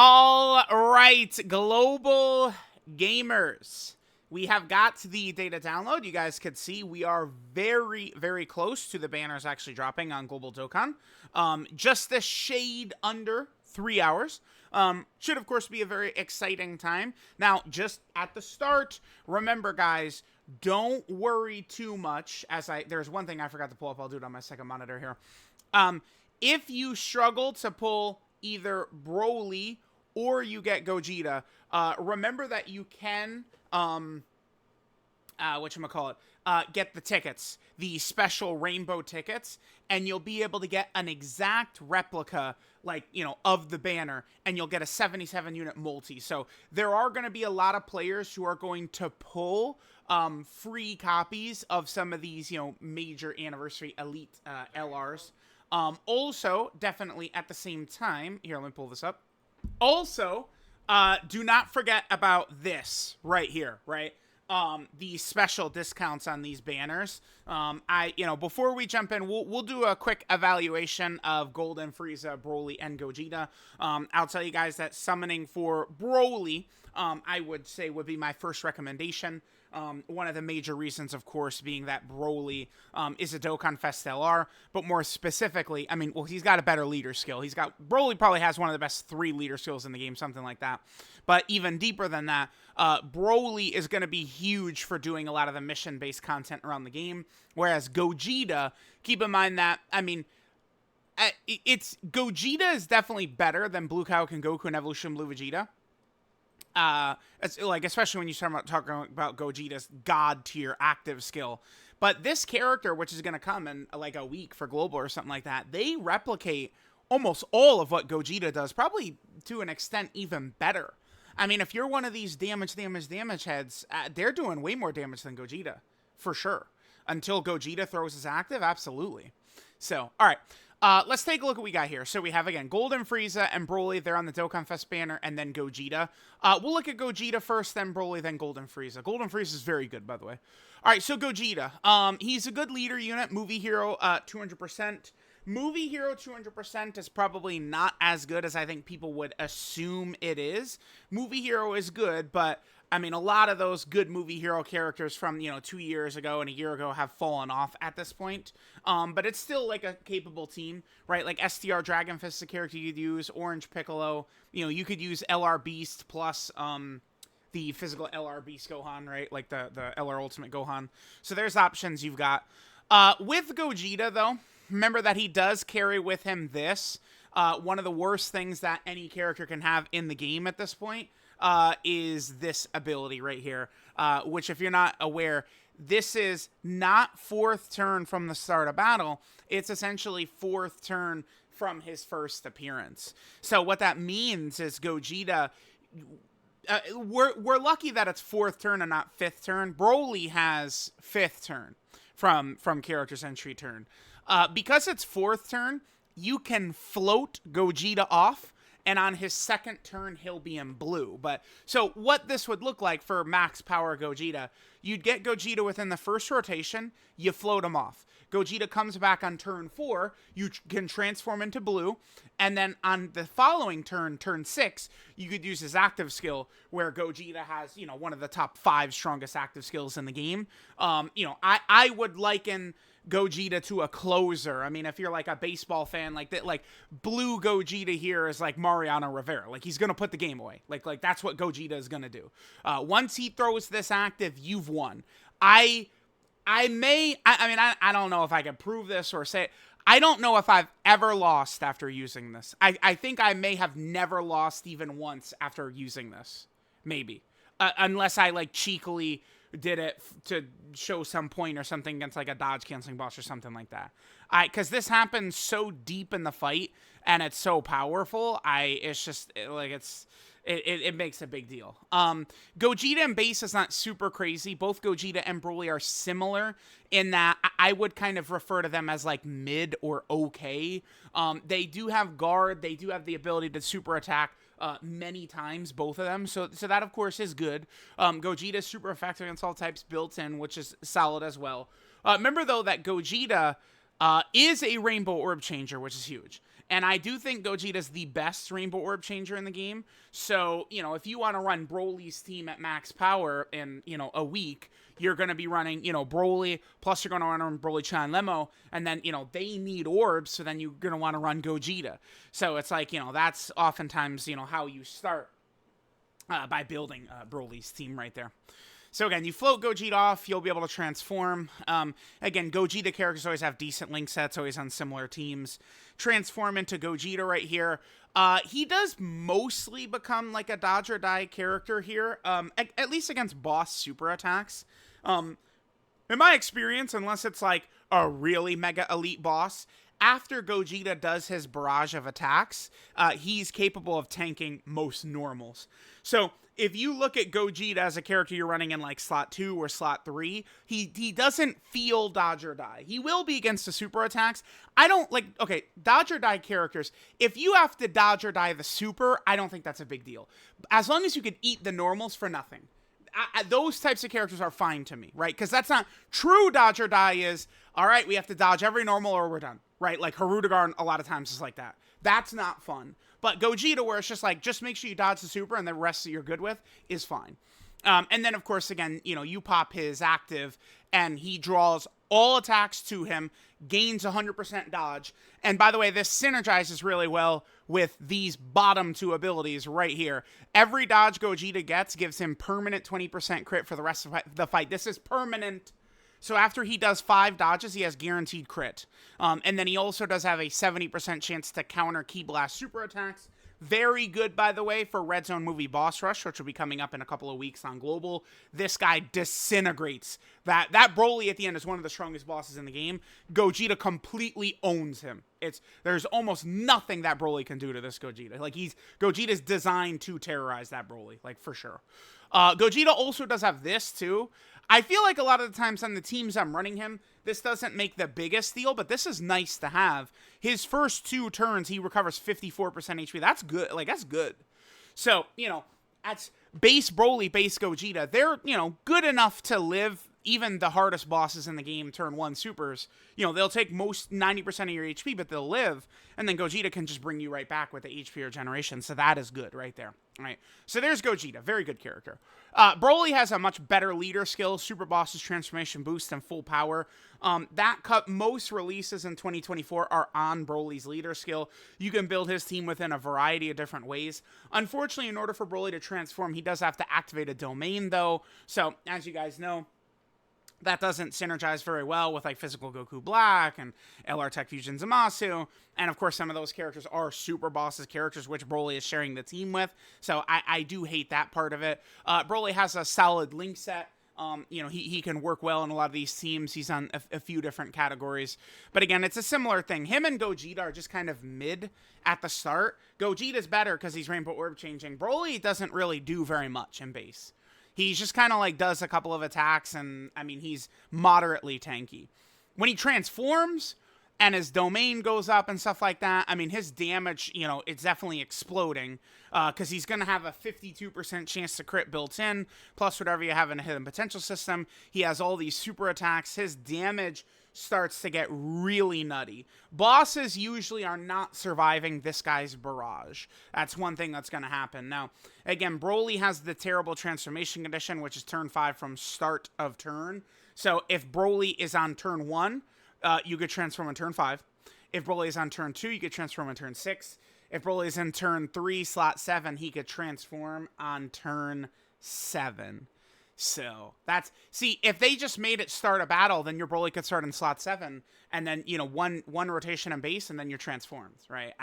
All right, global gamers. We have got the data download. You guys could see we are very, very close to the banners actually dropping on Global Dokkan. Just a shade under 3 hours. Should, of course, be a very exciting time. Now, just at the start, remember, guys, don't worry too much. There's one thing I forgot to pull up. I'll do it on my second monitor here. If you struggle to pull either BROLY or you get Gogeta, remember that you can, get the tickets, the special rainbow tickets, and you'll be able to get an exact replica, of the banner, and you'll get a 77 unit multi. So there are going to be a lot of players who are going to pull free copies of some of these, major anniversary elite LRs. Also, definitely at the same time, here, let me pull this up. Also, do not forget about this right here, right? The special discounts on these banners. Before we jump in, we'll do a quick evaluation of Golden, Frieza, BROLY, and Gogeta. I'll tell you guys that summoning for BROLY, I would say would be my first recommendation. One of the major reasons, of course, being that BROLY is a Dokkan Fest LR, but more specifically, he's got a better leader skill. BROLY probably has one of the best 3 leader skills in the game, something like that. But even deeper than that, BROLY is going to be huge for doing a lot of the mission-based content around the game, whereas Gogeta, keep in mind that, Gogeta is definitely better than Blue Kaioken Goku and Evolution Blue Vegeta. Especially when you start talking about Gogeta's god tier active skill. But this character, which is going to come in like a week for Global or something like that, they replicate almost all of what Gogeta does, probably to an extent even better. If you're one of these damage heads, they're doing way more damage than Gogeta, for sure. Until Gogeta throws his active, absolutely. So, all right. Let's take a look at what we got here. So we have, again, Golden, Frieza, and BROLY. They're on the Dokkan Fest banner, and then Gogeta. We'll look at Gogeta first, then BROLY, then Golden Frieza. Golden Frieza is very good, by the way. All right, so Gogeta. He's a good leader unit. Movie hero, 200%. Movie hero 200% is probably not as good as I think people would assume it is. Movie hero is good, but a lot of those good movie hero characters from, 2 years ago and a year ago have fallen off at this point. But it's still like a capable team, right? Like STR Dragon Fist is a character you'd use, Orange Piccolo. You could use LR Beast plus the physical LR Beast Gohan, right? Like the LR Ultimate Gohan. So there's options you've got. With Gogeta, though, remember that he does carry with him this. One of the worst things that any character can have in the game at this point is this ability right here, which, if you're not aware, this is not 4th turn from the start of battle. It's essentially 4th turn from his first appearance. So what that means is Gogeta, we're lucky that it's 4th turn and not 5th turn. BROLY has 5th turn from character's entry turn. Because it's 4th turn, you can float Gogeta off, and on his 2nd turn, he'll be in blue. But so what this would look like for max power Gogeta, you'd get Gogeta within the first rotation, you float him off. Gogeta comes back on turn 4, you can transform into blue, and then on the following turn, turn 6, you could use his active skill, where Gogeta has, one of the top 5 strongest active skills in the game. I would liken Gogeta to a closer. If you're like a baseball fan, like that, like blue Gogeta here is like Mariano Rivera. Like, he's gonna put the game away. Like that's what Gogeta is gonna do. Once he throws this active, you've won. I don't know if I can prove this or say it. I don't know if I've ever lost after using this. I think I may have never lost even once after using this. Maybe. Unless I like cheekily did it to show some point or something against like a dodge canceling boss or something like that. Because this happens so deep in the fight and it's so powerful. It makes a big deal. Gogeta and base is not super crazy. Both Gogeta and BROLY are similar in that I would kind of refer to them as like mid or okay. They do have guard. They do have the ability to super attack many times, both of them. So that, of course, is good. Gogeta is super effective against all types built in, which is solid as well. Remember, though, that Gogeta is a Rainbow Orb Changer, which is huge. And I do think Gogeta's the best Rainbow Orb changer in the game. So, you know, if you want to run Broly's team at max power in, you know, a week, you're going to be running, you know, BROLY, plus you're going to want to run BROLY, Chan, Lemo, and then, you know, they need orbs, so then you're going to want to run Gogeta. So it's like, you know, that's oftentimes, you know, how you start by building Broly's team right there. So again, you float Gogeta off, you'll be able to transform. Again, Gogeta characters always have decent link sets, always on similar teams. Transform into Gogeta right here. He does mostly become like a dodge or die character here, at least against boss super attacks. In my experience, unless it's like a really mega elite boss, after Gogeta does his barrage of attacks, he's capable of tanking most normals. So if you look at Gogeta as a character you're running in like slot 2 or slot 3, he doesn't feel dodge or die. He will be against the super attacks. I don't like, okay, dodge or die characters, if you have to dodge or die the super, I don't think that's a big deal. As long as you can eat the normals for nothing. Those types of characters are fine to me, right? Because that's not true. Dodge or die is, all right, we have to dodge every normal or we're done, right? Like Harudegar a lot of times is like that. That's not fun. But Gogeta, where it's just like, just make sure you dodge the super and the rest that you're good with is fine. And then, of course, again, you know, you pop his active and he draws all attacks to him, gains 100% dodge. And by the way, this synergizes really well with these bottom two abilities right here. Every dodge Gogeta gets gives him permanent 20% crit for the rest of the fight. This is permanent. So after he does 5 dodges, he has guaranteed crit. And then he also does have a 70% chance to counter Ki Blast super attacks. Very good, by the way, for Red Zone movie Boss Rush, which will be coming up in a couple of weeks on Global. This guy disintegrates. That BROLY at the end is one of the strongest bosses in the game. Gogeta completely owns him. There's almost nothing that BROLY can do to this Gogeta. Like, Gogeta's designed to terrorize that BROLY, like, for sure. Gogeta also does have this, too. I feel like a lot of the times on the teams I'm running him, this doesn't make the biggest deal, but this is nice to have. His first 2 turns, he recovers 54% HP. That's good. Like, that's good. So, you know, that's base BROLY, base Gogeta. They're, you know, good enough to live even the hardest bosses in the game, turn 1 supers. You know, they'll take most 90% of your HP, but they'll live. And then Gogeta can just bring you right back with the HP regeneration. So that is good right there. All right. So there's Gogeta. Very good character. BROLY has a much better leader skill, super bosses, transformation boost, and full power. Most releases in 2024 are on BROLY's leader skill. You can build his team within a variety of different ways. Unfortunately, in order for BROLY to transform, he does have to activate a domain, though. So, as you guys know, that doesn't synergize very well with like Physical Goku Black and LR Tech Fusion Zamasu. And of course, some of those characters are super bosses characters, which BROLY is sharing the team with. So I do hate that part of it. BROLY has a solid link set. You know, he can work well in a lot of these teams. He's on a few different categories. But again, it's a similar thing. Him and Gogeta are just kind of mid at the start. Gogeta's better because he's Rainbow Orb changing. BROLY doesn't really do very much in base. He's just kind of like does a couple of attacks, and I mean, he's moderately tanky. When he transforms and his domain goes up and stuff like that, I mean, his damage, you know, it's definitely exploding because he's going to have a 52% chance to crit built in, plus whatever you have in a hidden potential system. He has all these super attacks. His damage starts to get really nutty. Bosses usually are not surviving this guy's barrage. That's one thing that's going to happen. Now, again, BROLY has the terrible transformation condition, which is turn 5 from start of turn. So if BROLY is on turn 1, you could transform on turn 5. If BROLY is on turn 2, you could transform on turn 6. If BROLY is in turn 3, slot 7, he could transform on turn 7. So that's, see, if they just made it start a battle, then your BROLY could start in slot 7, and then, you know, one rotation and base, and then you're transformed, right?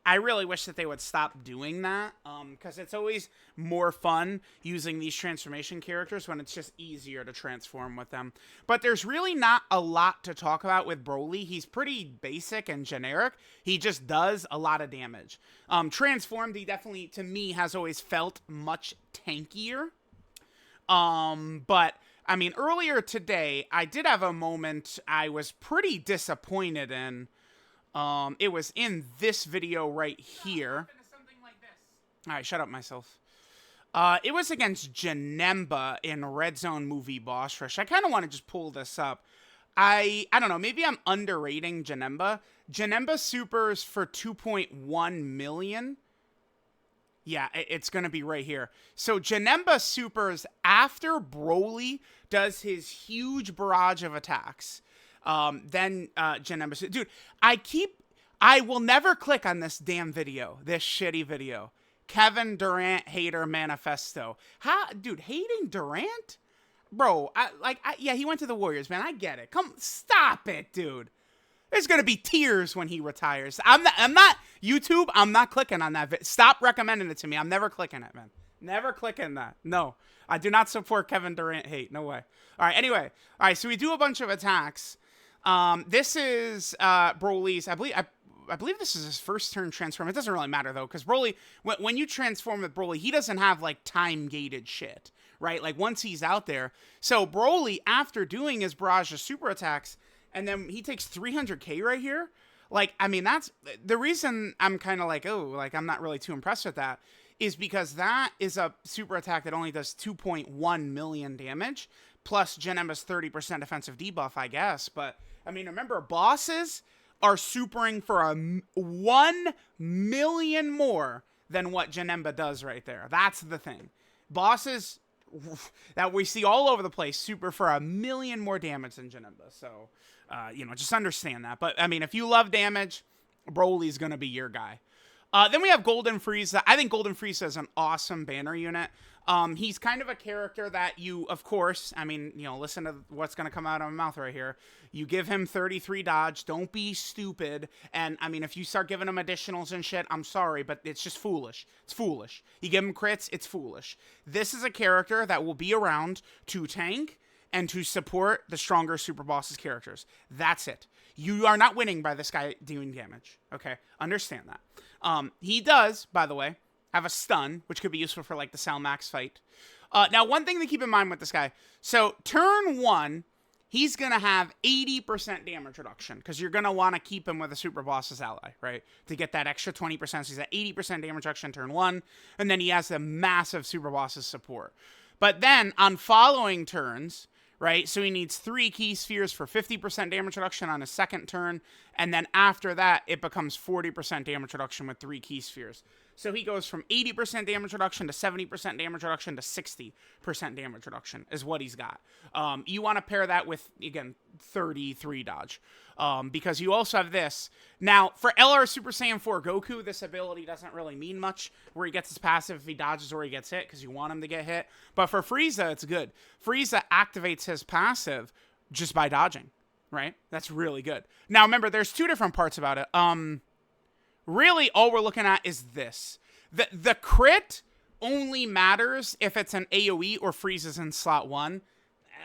I really wish that they would stop doing that, because it's always more fun using these transformation characters when it's just easier to transform with them. But there's really not a lot to talk about with BROLY. He's pretty basic and generic. He just does a lot of damage. Transformed, he definitely, to me, has always felt much tankier. But I mean, earlier today, I did have a moment I was pretty disappointed in. It was in this video right here. Alright, shut up myself. It was against Janemba in Red Zone movie Boss Rush. I kind of want to just pull this up. I don't know, maybe I'm underrating Janemba. Janemba supers for 2.1 million. Yeah, it's going to be right here. So Janemba supers after Broly does his huge barrage of attacks. Then Janemba, dude, I will never click on this damn video, this shitty video. Kevin Durant hater manifesto. How, dude, hating Durant? Bro, yeah, he went to the Warriors, man. I get it. Come, stop it, dude. There's gonna be tears when he retires. I'm not YouTube. I'm not clicking on that. Stop recommending it to me. I'm never clicking it, man. Never clicking that. No, I do not support Kevin Durant hate. No way. All right. Anyway, all right. So we do a bunch of attacks. This is Broly's. I believe this is his first turn transform. It doesn't really matter though, because Broly, when you transform with Broly, he doesn't have like time gated shit, right? Like once he's out there. So Broly, after doing his barrage of super attacks, and then he takes 300k right here. Like, I mean, that's the reason I'm kind of like, oh, like I'm not really too impressed with that, is because that is a super attack that only does 2.1 million damage, plus Janemba's 30% defensive debuff, I guess. But, I mean, remember, bosses are supering for 1 million more than what Janemba does right there. That's the thing. Bosses that we see all over the place super for 1 million more damage than Janemba. So, you know, just understand that. But, I mean, if you love damage, Broly's going to be your guy. Then we have Golden Frieza. I think Golden Frieza is an awesome banner unit. He's kind of a character that you, of course, I mean, you know, listen to what's going to come out of my mouth right here. You give him 33 dodge. Don't be stupid. And, I mean, if you start giving him additionals and shit, I'm sorry, but it's just foolish. It's foolish. You give him crits, it's foolish. This is a character that will be around to tank and to support the stronger Super Boss's characters. That's it. You are not winning by this guy doing damage. Okay? Understand that. He does, by the way, have a stun, which could be useful for, like, the Salmax fight. Now, one thing to keep in mind with this guy. So, turn 1, he's going to have 80% damage reduction, because you're going to want to keep him with a Super Boss's ally, right? To get that extra 20%. So, he's at 80% damage reduction turn 1, and then he has the massive Super Boss's support. But then, on following turns, right? So he needs 3 key spheres for 50% damage reduction on his second turn. And then after that, it becomes 40% damage reduction with 3 key spheres. So he goes from 80% damage reduction to 70% damage reduction to 60% damage reduction is what he's got. You want to pair that with, again, 33 dodge. Because you also have this. Now, for LR Super Saiyan 4 Goku, this ability doesn't really mean much where he gets his passive if he dodges or he gets hit, because you want him to get hit. But for Frieza, it's good. Frieza activates his passive just by dodging, right? That's really good. Now, remember, there's 2 different parts about it. Really, all we're looking at is this. The crit only matters if it's an AoE or Frieza's in slot 1.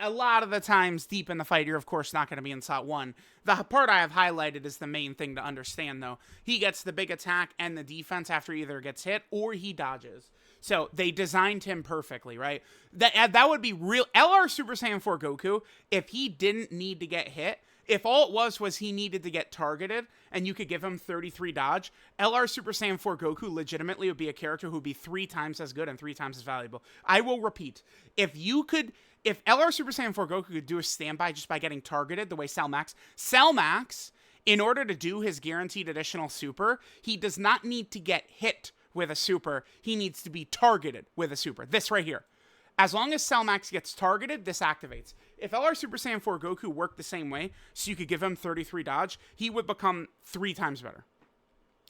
A lot of the times deep in the fight, you're of course not going to be in slot 1. The part I have highlighted is the main thing to understand, though. He gets the big attack and the defense after he either gets hit or he dodges. So they designed him perfectly, right? That would be real. LR Super Saiyan 4 Goku, if he didn't need to get hit, if all it was he needed to get targeted and you could give him 33 dodge, LR Super Saiyan 4 Goku legitimately would be a character who would be 3 times as good and 3 times as valuable. I will repeat. If LR Super Saiyan 4 Goku could do a standby just by getting targeted the way Salmax, in order to do his guaranteed additional super, he does not need to get hit with a super. He needs to be targeted with a super. This right here. As long as Salmax gets targeted, this activates. If LR Super Saiyan 4 Goku worked the same way, so you could give him 33 dodge, he would become 3 times better.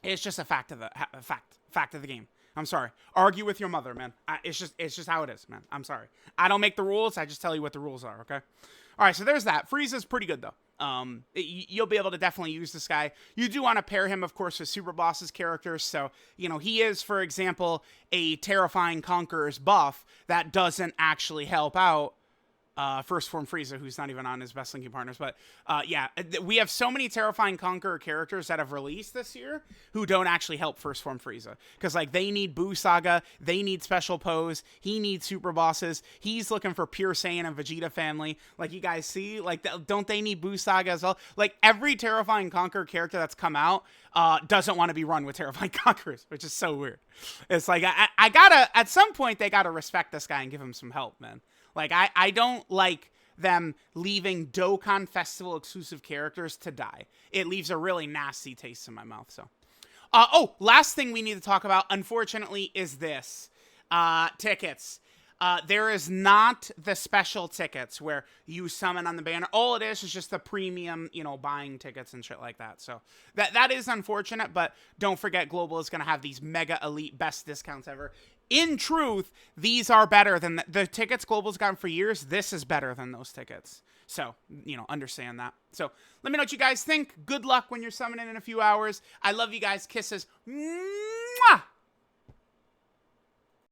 It's just a fact of the game. I'm sorry. Argue with your mother, man. It's just how it is, man. I'm sorry. I don't make the rules. I just tell you what the rules are, okay? All right, so there's that. Frieza's pretty good, though. You'll be able to definitely use this guy. You do want to pair him, of course, with Super Boss's characters. So, you know, he is, for example, a Terrifying Conqueror's buff that doesn't actually help out First Form Frieza, who's not even on his best linking partners. But yeah, we have so many Terrifying Conqueror characters that have released this year who don't actually help First Form Frieza. Because, like, they need Buu Saga, they need Special Pose, he needs Super Bosses, he's looking for Pure Saiyan and Vegeta family. Like, you guys see? Like, don't they need Buu Saga as well? Like, every Terrifying Conqueror character that's come out doesn't want to be run with Terrifying Conquerors, which is so weird. It's like, I gotta, at some point, they gotta respect this guy and give him some help, man. Like, I don't like them leaving Dokkan Festival exclusive characters to die. It leaves a really nasty taste in my mouth. So, last thing we need to talk about, unfortunately, is this. Tickets. There is not the special tickets where you summon on the banner. All it is just the premium, buying tickets and shit like that. So that is unfortunate, but don't forget Global is going to have these mega elite best discounts ever. In truth, these are better than the tickets Global's gotten for years. This is better than those tickets. So, understand that. So, let me know what you guys think. Good luck when you're summoning in a few hours. I love you guys. Kisses. Mwah!